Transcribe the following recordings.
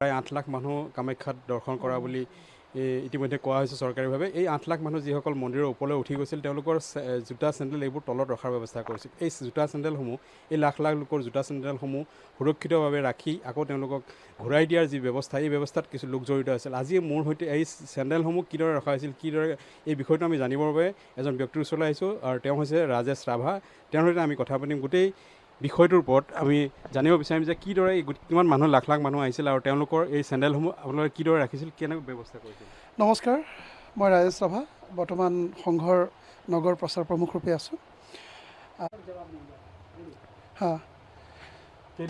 প্ৰায় 8 লাখ মানুহ কামাখ্যাত দৰ্শন কৰা বুলি ইতিমধ্যে কোৱা হৈছে চৰকাৰীভাৱে। এই 8 লাখ মানুহ যিসকল মন্দিৰৰ ওপৰলৈ উঠি গৈছিল তেওঁলোকৰ জোতা চেণ্ডেল এইবোৰ তলত ৰখাৰ ব্যৱস্থা কৰিছিল। এই জোতা চেণ্ডেলসমূহ এই লাখ লাখ লোকৰ জোতা চেণ্ডেলসমূহ সুৰক্ষিতভাৱে ৰাখি আকৌ তেওঁলোকক ঘূৰাই দিয়াৰ যি ব্যৱস্থা, এই ব্যৱস্থাত কিছু লোক জড়িত আছিল। আজি মোৰ সৈতে এই চেণ্ডেলসমূহ কিদৰে ৰখা হৈছিল, কিদৰে এই বিষয়টো আমি জানিবৰ বাবে এজন ব্যক্তিৰ ওচৰলৈ আহিছোঁ আৰু তেওঁ হৈছে ৰাজেশ ৰাভা। তেওঁৰ সৈতে আমি কথা পাতিম গোটেই বিষয়টোৰ ওপৰত। আমি জানিব বিচাৰিম যে কিদৰে কিমান মানুহ লাখ লাখ মানুহ আহিছিল আৰু তেওঁলোকৰ এই চেণ্ডেলসমূহ আপোনালোকে কিদৰে ৰাখিছিল, কেনেকৈ ব্যৱস্থা কৰিছিল। নমস্কাৰ, মই ৰাজেশ ৰাভা, বৰ্তমান সংঘৰ নগৰ প্ৰচাৰ প্ৰমুখ ৰূপে আছোঁ।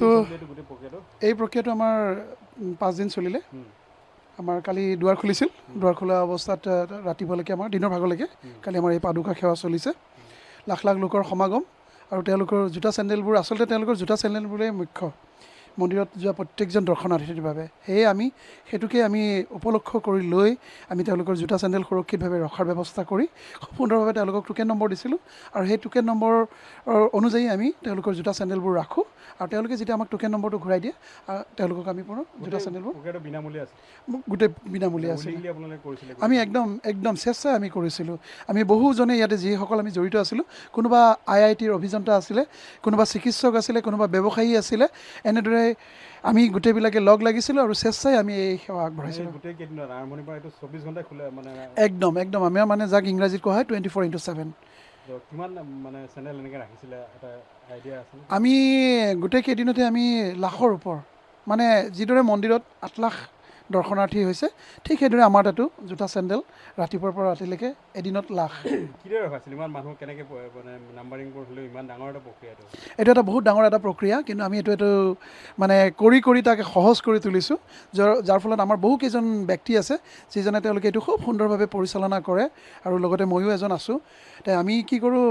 তো এই প্ৰক্ৰিয়াটো আমাৰ 5 দিন চলিলে। আমাৰ কালি দুৱাৰ খুলিছিল। দুৱাৰ খোলা অৱস্থাত ৰাতিপুৱালৈকে আমাৰ দিনৰ ভাগলৈকে কালি আমাৰ এই পাদুকা সেৱা চলিছে। লাখ লাখ লোকৰ সমাগম আৰু তেওঁলোকৰ জোতা চেণ্ডেলবোৰ, আচলতে তেওঁলোকৰ জোতা চেণ্ডেলবোৰেই মুখ্য মন্দিৰত যোৱা প্ৰত্যেকজন দৰ্শনাৰ্থীৰ বাবে। সেয়ে আমি সেইটোকে আমি উপলক্ষ কৰি লৈ আমি তেওঁলোকৰ জোতা চেণ্ডেল সুৰক্ষিতভাৱে ৰখাৰ ব্যৱস্থা কৰি খুব সুন্দৰভাৱে তেওঁলোকক টোকেন নম্বৰ দিছিলোঁ আৰু সেই টোকেন নম্বৰ অনুযায়ী আমি তেওঁলোকৰ জোতা চেণ্ডেলবোৰ ৰাখোঁ আৰু তেওঁলোকে যেতিয়া আমাক টোকেন নম্বৰটো ঘূৰাই দিয়ে তেওঁলোকক আমি পুনৰ জোতা চেণ্ডেলবোৰ গোটেই বিনামূলীয়া আছিল। আমি একদম স্বেচ্ছাই আমি কৰিছিলোঁ। আমি বহুজনে ইয়াতে যিসকল আমি জড়িত আছিলোঁ, কোনোবা IITৰ অভিযন্তা আছিলে, কোনোবা চিকিৎসক আছিলে, কোনোবা ব্যৱসায়ী আছিলে, এনেদৰে আমি গোটেইবিলাকে লগ লাগিছিলোঁ আৰু স্বেচ্ছাই আমি এই সেৱা আগবঢ়াইছিলোঁ। একদম আমাৰ মানে যাক ইংৰাজীত কোৱা হয় 24/7। আমি গোটেই কেইদিনতে আমি লাখৰ ওপৰ, মানে যিদৰে মন্দিৰত 8 লাখ দৰ্শনাৰ্থী হৈছে, ঠিক সেইদৰে আমাৰ তাতো জোতা চেণ্ডেল ৰাতিপুৱাৰ পৰা ৰাতিলৈকে এদিনত লাখ। এইটো এটা বহুত ডাঙৰ এটা প্ৰক্ৰিয়া, কিন্তু আমি এইটো মানে কৰি তাকে সহজ কৰি তুলিছোঁ, যাৰ ফলত আমাৰ বহুকেইজন ব্যক্তি আছে যিজনে তেওঁলোকে এইটো খুব সুন্দৰভাৱে পৰিচালনা কৰে আৰু লগতে ময়ো এজন আছোঁ। আমি কি কৰোঁ,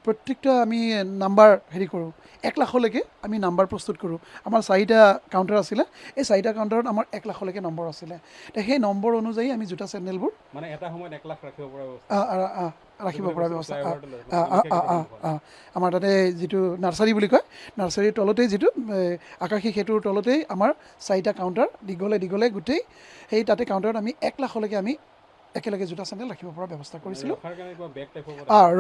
প্ৰত্যেকটা আমি নাম্বাৰ কৰোঁ, 1 লাখলৈকে আমি নাম্বাৰ প্ৰস্তুত কৰোঁ। আমাৰ 4টা কাউণ্টাৰ আছিলে, এই 4টা কাউণ্টাৰত আমাৰ 1 লাখলৈকে নম্বৰ আছিলে। সেই নম্বৰ অনুযায়ী আমি জোতা চেণ্ডেলবোৰ মানে এটা সময়ত 1 লাখ ৰাখিব পৰা ব্যৱস্থা। আমাৰ তাতে যিটো নাৰ্চাৰী বুলি কয়, নাৰ্চাৰীৰ তলতেই যিটো আকাশী সেতুৰ তলতেই আমাৰ 4টা কাউণ্টাৰ দীঘলে গোটেই সেই তাতে কাউণ্টাৰত আমি 1 লাখলৈকে আমি একেলগে জোতা চেণ্ডেল ৰাখিব পৰা ব্যৱস্থা কৰিছিলোঁ।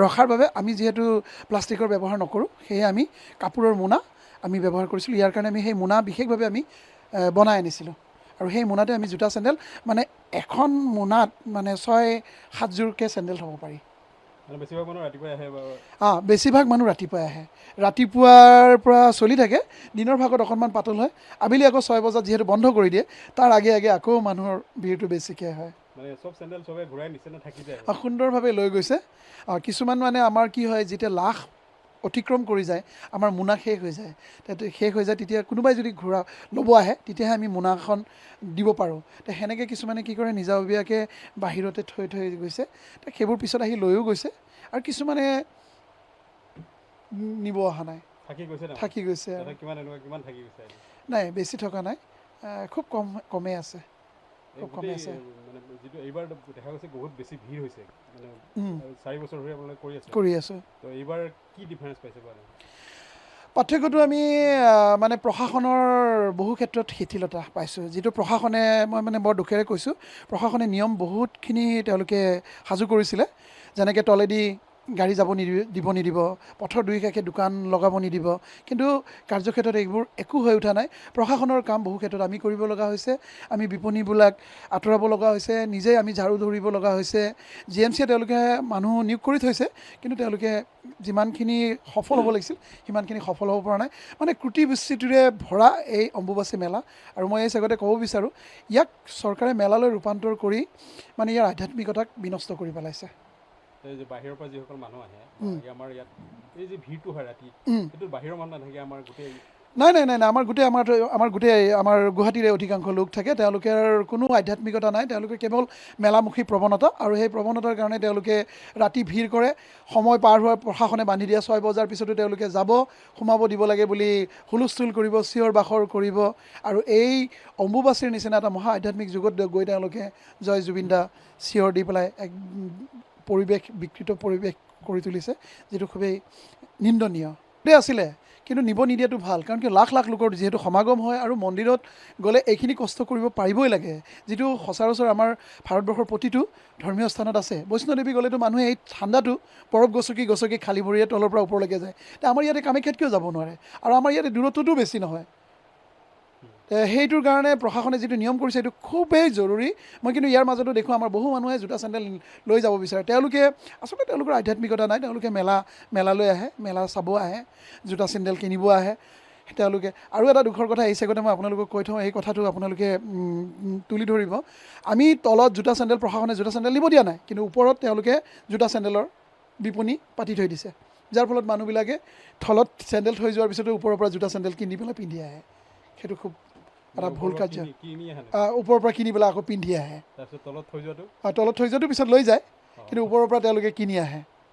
ৰখাৰ বাবে আমি যিহেতু প্লাষ্টিকৰ ব্যৱহাৰ নকৰোঁ, সেয়ে আমি কাপোৰৰ মোনা আমি ব্যৱহাৰ কৰিছিলোঁ। ইয়াৰ কাৰণে আমি সেই মোনা বিশেষভাৱে আমি বনাই আনিছিলোঁ আৰু সেই মোনাতে আমি জোতা চেণ্ডেল, মানে এখন মোনাত মানে 6-7 যোৰকৈ চেণ্ডেল থ'ব পাৰি। বেছিভাগ মানুহ ৰাতিপুৱাই আহে। ৰাতিপুৱাৰ পৰা চলি থাকে, দিনৰ ভাগত অকণমান পাতল হয়, আবেলি আকৌ 6 বজাত যিহেতু বন্ধ কৰি দিয়ে, তাৰ আগে আকৌ মানুহৰ ভিৰটো বেছিকৈ হয়। সুন্দৰভাৱে লৈ গৈছে। কিছুমান মানে আমাৰ কি হয়, যেতিয়া লাখ অতিক্ৰম কৰি যায়, আমাৰ মোনা শেষ হৈ যায়, তেতিয়া কোনোবাই যদি ল'ব আহে, তেতিয়াহে আমি মোনাখন দিব পাৰোঁ। সেনেকৈ কিছুমানে কি কৰে, নিজাববীয়াকৈ বাহিৰতে থৈ গৈছে, সেইবোৰ পিছত আহি লৈও গৈছে আৰু কিছুমানে নিব অহা নাই, থাকি গৈছে। নাই, বেছি থকা নাই, খুব কমেই আছে। কৰি আছোঁ। পাৰ্থক্যটো আমি মানে প্ৰশাসনৰ বহু ক্ষেত্ৰত শিথিলতা পাইছোঁ। যিটো প্ৰশাসনে, মই মানে বৰ দুখেৰে কৈছোঁ, প্ৰশাসনে নিয়ম বহুতখিনি তেওঁলোকে সাজু কৰিছিলে, যেনেকৈ তলেদি গাড়ী যাব দিব নিদিব, পথৰ দুই কাষে দোকান লগাব নিদিব, কিন্তু কাৰ্যক্ষেত্ৰত এইবোৰ একো হৈ উঠা নাই। প্ৰশাসনৰ কাম বহু ক্ষেত্ৰত আমি কৰিব লগা হৈছে। আমি বিপণীবিলাক আঁতৰাব লগা হৈছে, নিজে আমি ঝাৰু ধৰিব লগা হৈছে। GMCয়ে তেওঁলোকে মানুহ নিয়োগ কৰি থৈছে, কিন্তু তেওঁলোকে যিমানখিনি সফল হ'ব লাগিছিল সিমানখিনি সফল হ'ব পৰা নাই। মানে ত্ৰুটি বিচ্যুতিৰে ভৰা এই অম্বুবাচী মেলা, আৰু মই এই চেগতে ক'ব বিচাৰোঁ, ইয়াক চৰকাৰে মেলালৈ ৰূপান্তৰ কৰি মানে ইয়াৰ আধ্যাত্মিকতাক বিনষ্ট কৰি পেলাইছে। বাহিৰৰ পৰা যিসকল মানুহ আহে, আমাৰ ইয়াত এই যে ভিৰটো হয় ৰাতি, সেইটো বাহিৰৰ মানুহ নাথাকে, আমাৰ গোটেই নাই, আমাৰ গুৱাহাটীৰে অধিকাংশ লোক থাকে। তেওঁলোকৰ কোনো আধ্যাত্মিকতা নাই, তেওঁলোকে কেৱল মেলামুখী প্ৰৱণতা, আৰু সেই প্ৰৱণতাৰ কাৰণে তেওঁলোকে ৰাতি ভিৰ কৰে। সময় পাৰ হোৱাৰ প্ৰশাসনে বান্ধি দিয়া 6 বজাৰ পিছতো তেওঁলোকে সোমাব দিব লাগে বুলি হুলস্থুল কৰিব, চিঞৰ বাখৰ কৰিব, আৰু এই অম্বুবাচীৰ নিচিনা এটা মহা আধ্যাত্মিক যুগত গৈ তেওঁলোকে জয় জুবিন দা চিঞৰ দি পেলাই এক বিকৃত পৰিৱেশ কৰি তুলিছে, যিটো খুবেই নিন্দনীয়। আছিলে কিন্তু নিব নিদিয়াটো ভাল কাৰণ কি লাখ লাখ লোকৰ যিহেতু সমাগম হয় আৰু মন্দিৰত গ'লে এইখিনি কষ্ট কৰিব পাৰিবই লাগে যিটো সচৰাচৰ আমাৰ ভাৰতবৰ্ষৰ প্ৰতিটো ধৰ্মীয় স্থানত আছে বৈষ্ণৱদেৱী গ'লেতো মানুহে এই ঠাণ্ডাটো বৰফ গছকি খালী ভৰিৰে তলৰ পৰা ওপৰলৈকে যায় তে আমাৰ ইয়াতে কামাখ্যাত কিয় যাব নোৱাৰে আৰু আমাৰ ইয়াতে দূৰত্বটো বেছি নহয় সেইটোৰ কাৰণে প্ৰশাসনে যিটো নিয়ম কৰিছে সেইটো খুবেই জৰুৰী মই কিন্তু ইয়াৰ মাজতো দেখোঁ আমাৰ বহু মানুহে জোতা চেণ্ডেল লৈ যাব বিচাৰে তেওঁলোকে আচলতে তেওঁলোকৰ আধ্যাত্মিকতা নাই তেওঁলোকে মেলালৈ আহে মেলা চাব আহে জোতা চেণ্ডেল কিনিব আহে তেওঁলোকে আৰু এটা দুখৰ কথা এই চেগতে মই আপোনালোকক কৈ থওঁ এই কথাটো আপোনালোকে তুলি ধৰিব আমি তলত জোতা চেণ্ডেল প্ৰশাসনে জোতা চেণ্ডেল নিব দিয়া নাই কিন্তু ওপৰত তেওঁলোকে জোতা চেণ্ডেলৰ বিপণী পাতি থৈ দিছে যাৰ ফলত মানুহবিলাকে তলত চেণ্ডেল থৈ যোৱাৰ পিছতো ওপৰৰ পৰা জোতা চেণ্ডেল কিনি পেলাই পিন্ধি আহে সেইটো খুব এটা ভুল কাৰ্য ওপৰৰ পৰা কিনি পেলাই আকৌ পিন্ধি আহে তলত থৈ যোৱাটো পিছত লৈ যায় কিন্তু ওপৰৰ পৰা তেওঁলোকে কিনি আহে